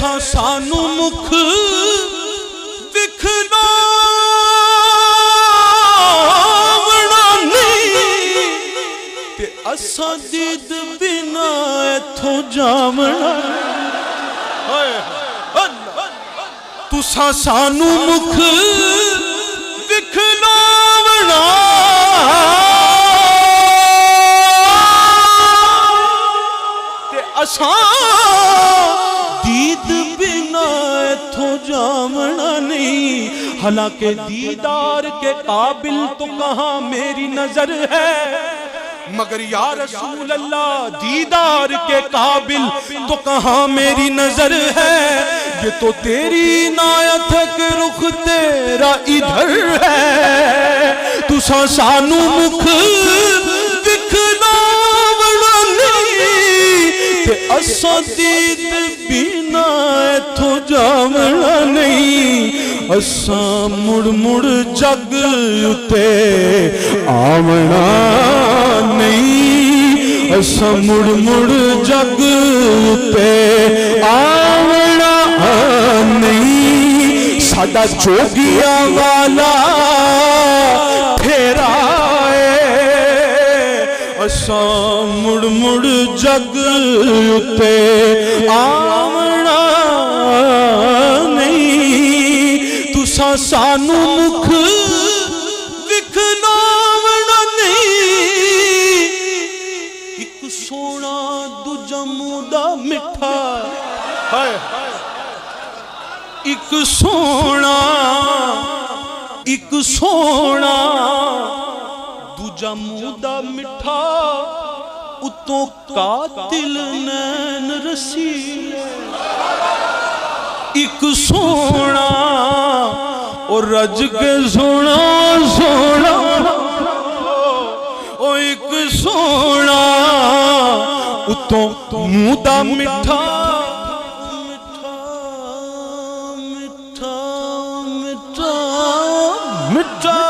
बैठा सानू मुख विखनावना नहीं ते असा दीद बिना इथों जावना। तुसा सानू मुख विखनावना ते असा दीद बिना इथों जावना नहीं। हालांकि दीदार के काबिल तो कहाँ मेरी नजर है, मगर या रसूल अल्लाह दीदार के काबिल तो कहाँ मेरी नजर है। ये तो तेरी इनायत है कि रुख तेरा इधर है। तुसा सानू मुख विखनावना नहीं ते असा दीद बिना इथों जावना नहीं। असा मुड़ मुड़ जग उते आवना नहीं। असा मुड़ मुड़ जग उते आवना नहीं। साडा जोगिया वाला फेरा है। असा मुड़ मुड़ जग उते आवना नहीं। तुसा सानू मुख विखनावना नहीं। एक सोना दूजा मुदा मिठा, एक सोना दूजा मुदा मिठा उतों कातिल नैन रसीले। एक सोना और रज के सोना सोना ओ एक सोना उतों मुदा मिठा मिठा मिठा मिठा मिठा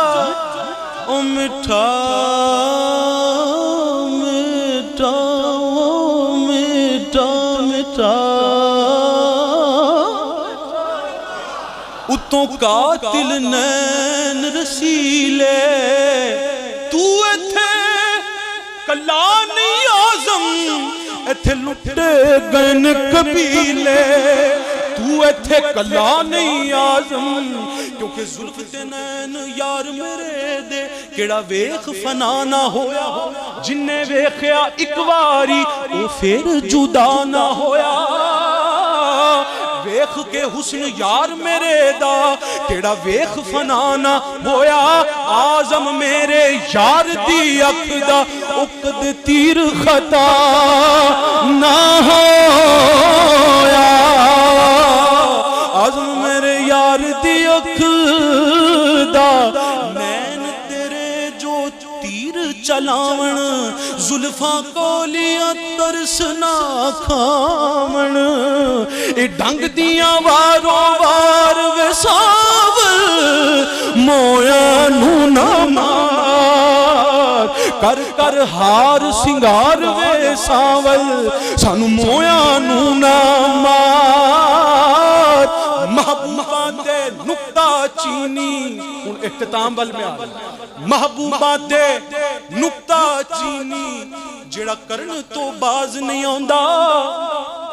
ओ मिठा मिठा मिठा मिठा उतों कातिल नैन रसीले। तू इथे कला नहीं आजम, इथे लुटे गन कबीले। तू इथे कला नहीं आजम, क्योंकि जुल्फ ते नैन यार मेरे दे केड़ा वेख फना ना होया। जिन्ने वेख्या इक वारी ओ फिर जुदा ना होया। वेख के हुस्न यार मेरे दा केड़ा वेख फना ना होया। आजम मेरे यार दी अख दा उकद तीर खता ना होया। आजम मेरे यार दी अख दा नैन तेरे जो तीर चलावण। जुल्फा कोलियां तरस ना खावण। ए ढंग दियां वारों वार वेसावल मोया नू ना मार। कर कर हार सिंगार वेसावल सानू मोया नू ना मार। महबूबा दे नुक्ता चीनी हुण इख्तिताम वल में आ। महबूबा दे नुक्ता चीनी जेड़ा करन तो बाज नहीं आंदा।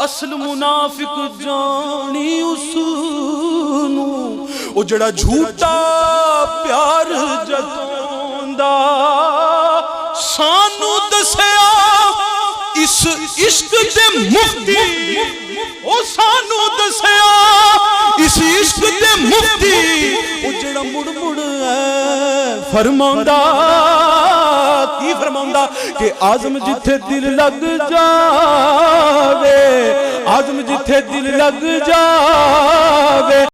असल मुनाफिक जानी उसनू ओ जेड़ा झूठा प्यार जतांदा। सानू दसया इस इश्क दे मुफ्ती, ओ सानू दसया इस इश्क दे मुफ्ती। ओ जेड़ा मुड़ मुड़ फरमांदा की फरमांदा कि आजम जिथे दिल लग जावे, आजम जिथे दिल लग जावे।